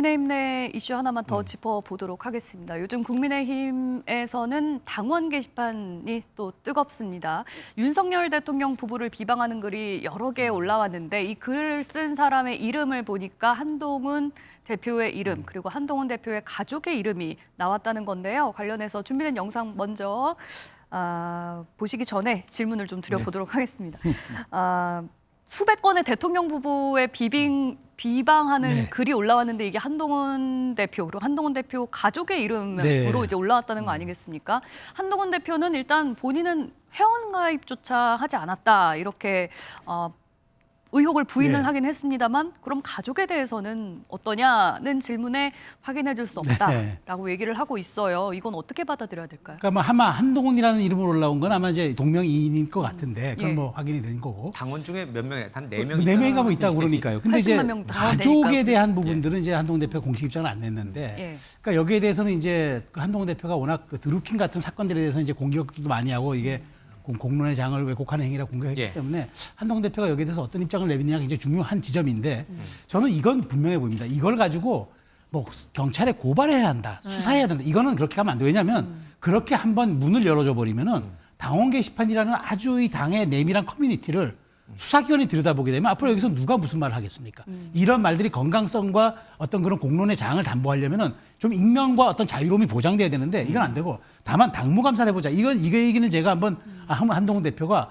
국민의힘 내 이슈 하나만 더 짚어보도록 하겠습니다. 요즘 국민의힘에서는 당원 게시판이 또 뜨겁습니다. 윤석열 대통령 부부를 비방하는 글이 여러 개 올라왔는데 이 글을 쓴 사람의 이름을 보니까 한동훈 대표의 이름 그리고 한동훈 대표의 가족의 이름이 나왔다는 건데요. 관련해서 준비된 영상 먼저 보시기 전에 질문을 좀 드려보도록 하겠습니다. 수백 건의 대통령 부부의 비방하는 글이 올라왔는데 이게 한동훈 대표 그리고 한동훈 대표 가족의 이름으로 이제 올라왔다는 거 아니겠습니까? 한동훈 대표는 일단 본인은 회원가입조차 하지 않았다 이렇게 의혹을 부인을 하긴 했습니다만 그럼 가족에 대해서는 어떠냐는 질문에 확인해 줄 수 없다라고 얘기를 하고 있어요. 이건 어떻게 받아들여야 될까요? 그러니까 아마 한동훈이라는 이름으로 올라온 건 아마 이제 동명이인일 것 같은데 그건 뭐 확인이 된 거고. 당원 중에 몇 명이에요? 단 4명. 4명인가 뭐 있다고 그러니까요. 근데 이제 가족에 대한 되니까. 부분들은 이제 한동훈 대표가 공식 입장을 안 냈는데 그러니까 여기에 대해서는 이제 한동훈 대표가 워낙 그 드루킹 같은 사건들에 대해서 이제 공격도 많이 하고 이게 공론의 장을 왜곡하는 행위라고 공격했기 때문에 한동훈 대표가 여기에 대해서 어떤 입장을 내느냐가 굉장히 중요한 지점인데 저는 이건 분명해 보입니다. 이걸 가지고 뭐 경찰에 고발해야 한다, 수사해야 된다. 이거는 그렇게 하면 안 돼요. 왜냐하면 그렇게 한번 문을 열어줘 버리면은 당원 게시판이라는 아주 이 당의 내밀한 커뮤니티를 수사기관이 들여다보게 되면 앞으로 여기서 누가 무슨 말을 하겠습니까? 이런 말들이 건강성과 어떤 그런 공론의 장을 담보하려면은 좀 익명과 어떤 자유로움이 보장돼야 되는데 이건 안 되고 다만 당무감사를 해보자. 이거 얘기는 제가 한번 한동훈 대표가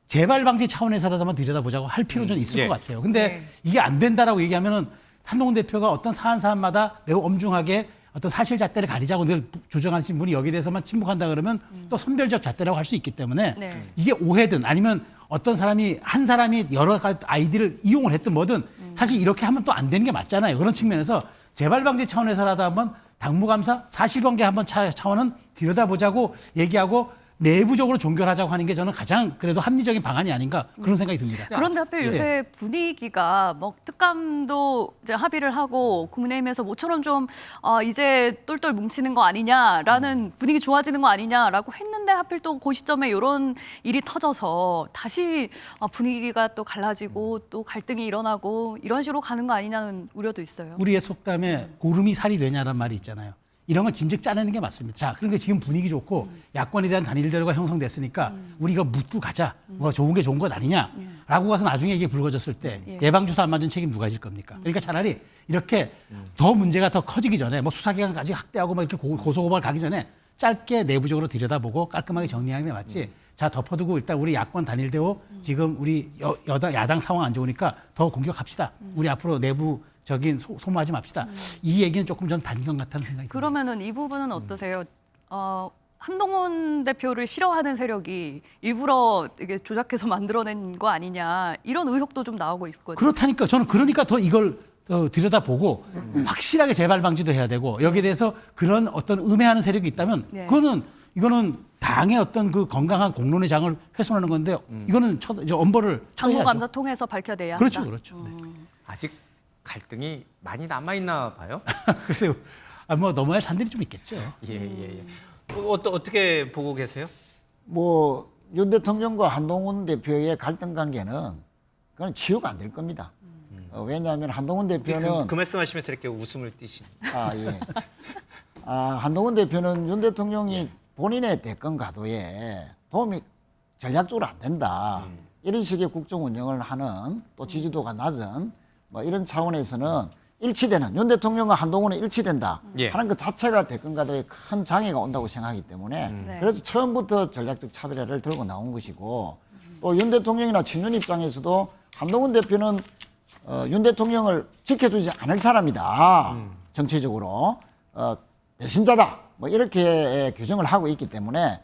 재발 방지 차원에서라도 한번 들여다보자고 할 필요는 좀 있을 것 같아요. 근데 이게 안 된다라고 얘기하면은 한동훈 대표가 어떤 사안마다 매우 엄중하게 어떤 사실 잣대를 가리자고 늘 주장하시는 분이 여기에 대해서만 침묵한다 그러면 또 선별적 잣대라고 할 수 있기 때문에 이게 오해든 아니면 어떤 사람이 한 사람이 여러 가지 아이디를 이용을 했든 뭐든 사실 이렇게 하면 또 안 되는 게 맞잖아요. 그런 측면에서 재발 방지 차원에서라도 한번 당무감사 사실관계 한번 차원은 들여다보자고 얘기하고 내부적으로 종결하자고 하는 게 저는 가장 그래도 합리적인 방안이 아닌가 그런 생각이 듭니다. 그런데 하필 요새 분위기가 뭐 특감도 이제 합의를 하고 국민의힘에서 모처럼 좀 이제 똘똘 뭉치는 거 아니냐라는 분위기 좋아지는 거 아니냐라고 했는데 하필 또 그 시점에 이런 일이 터져서 다시 분위기가 또 갈라지고 또 갈등이 일어나고 이런 식으로 가는 거 아니냐는 우려도 있어요. 우리의 속담에 고름이 살이 되냐라는 말이 있잖아요. 이런 건 진즉 짜내는 게 맞습니다. 자, 그러니까 지금 분위기 좋고 야권에 대한 단일 대우가 형성됐으니까 우리가 묻고 가자. 뭐가 좋은 게 좋은 것 아니냐라고 가서 나중에 이게 불거졌을 때 예방주사 안 맞은 책임 누가 질 겁니까? 그러니까 차라리 이렇게 더 문제가 더 커지기 전에 뭐 수사기관까지 확대하고 막 이렇게 고소고발 가기 전에 짧게 내부적으로 들여다보고 깔끔하게 정리하는 게 맞지. 자, 덮어두고 일단 우리 야권 단일 대우 지금 우리 야당 상황 안 좋으니까 더 공격합시다. 우리 앞으로 내부적인 소모하지 맙시다. 이 얘기는 조금 전 단견 같다는 생각이 듭니다. 그러면은 이 부분은 어떠세요? 한동훈 대표를 싫어하는 세력이 일부러 이게 조작해서 만들어낸 거 아니냐 이런 의혹도 좀 나오고 있거든요. 그렇다니까 저는 그러니까 더 이걸 들여다보고 확실하게 재발 방지도 해야 되고 여기에 대해서 그런 어떤 음해하는 세력이 있다면 이거는 당의 어떤 그 건강한 공론의 장을 훼손하는 건데 이거는 엄벌을 처해야죠. 당무감사 통해서 밝혀내야 그렇죠, 한다. 그렇죠. 네. 아직 갈등이 많이 남아있나 봐요. 글쎄요, 뭐 넘어야 할 산들이 좀 있겠죠. 어떻게 보고 계세요? 뭐 윤 대통령과 한동훈 대표의 갈등 관계는 그건 치유가 안 될 겁니다. 왜냐하면 한동훈 대표는 그 말씀하시면서 이렇게 웃음을 띠시네요. 한동훈 대표는 윤 대통령이 본인의 대권 가도에 도움이 전략적으로 안 된다. 이런 식의 국정 운영을 하는 또 지지도가 낮은 뭐 이런 차원에서는 일치되는 윤 대통령과 한동훈은 일치된다 하는 것 자체가 대권 가도에 큰 장애가 온다고 생각하기 때문에 그래서 처음부터 전략적 차별화를 들고 나온 것이고 또 윤 대통령이나 친윤 입장에서도 한동훈 대표는 윤 대통령을 지켜주지 않을 사람이다. 정치적으로 배신자다. 뭐 이렇게 규정을 하고 있기 때문에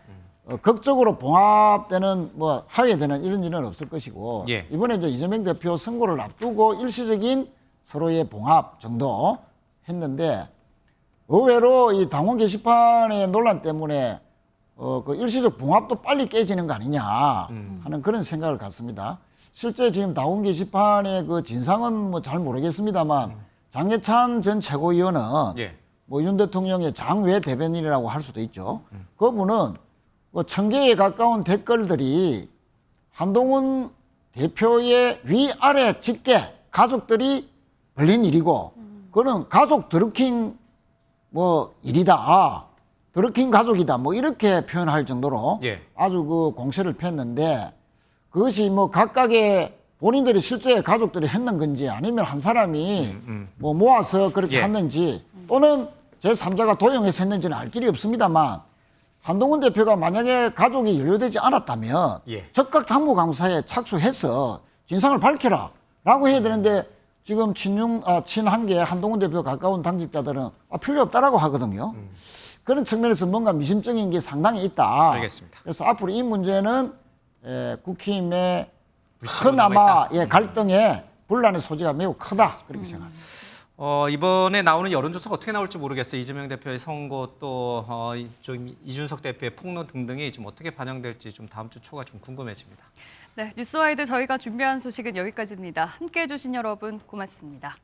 극적으로 봉합되는 뭐 하회되는 이런 일은 없을 것이고 이번에 이제 이재명 대표 선거를 앞두고 일시적인 서로의 봉합 정도 했는데 의외로 이 당원 게시판의 논란 때문에 그 일시적 봉합도 빨리 깨지는 거 아니냐 하는 그런 생각을 갖습니다. 실제 지금 당원 게시판의 그 진상은 뭐 잘 모르겠습니다만 장예찬 전 최고위원은 뭐 윤 대통령의 장외 대변인이라고 할 수도 있죠. 그분은 뭐 1000개에 가까운 댓글들이 한동훈 대표의 위아래 직계 가족들이 벌린 일이고 그는 가족 드루킹 뭐 일이다, 드루킹 가족이다, 뭐 이렇게 표현할 정도로 예. 아주 그 공세를 폈는데 그것이 뭐 각각의 본인들이 실제 가족들이 했는 건지 아니면 한 사람이 뭐 모아서 그렇게 예. 했는지 또는 제3자가 도용해서 했는지는 알 길이 없습니다만 한동훈 대표가 만약에 가족이 연루되지 않았다면 예. 적극 당무 감사에 착수해서 진상을 밝혀라 라고 해야 되는데 지금 친한계 한동훈 대표 가까운 당직자들은 필요 없다라고 하거든요. 그런 측면에서 뭔가 미심적인 게 상당히 있다. 알겠습니다. 그래서 앞으로 이 문제는 국힘의 물씨로 그나마 남아있다. 갈등의 분란의 소지가 매우 크다. 그렇게 생각합니다. 이번에 나오는 여론조사가 어떻게 나올지 모르겠어요. 이재명 대표의 선거 또 좀 이준석 대표의 폭로 등등이 좀 어떻게 반영될지 좀 다음 주 초가 좀 궁금해집니다. 네, 뉴스와이드 저희가 준비한 소식은 여기까지입니다. 함께해 주신 여러분 고맙습니다.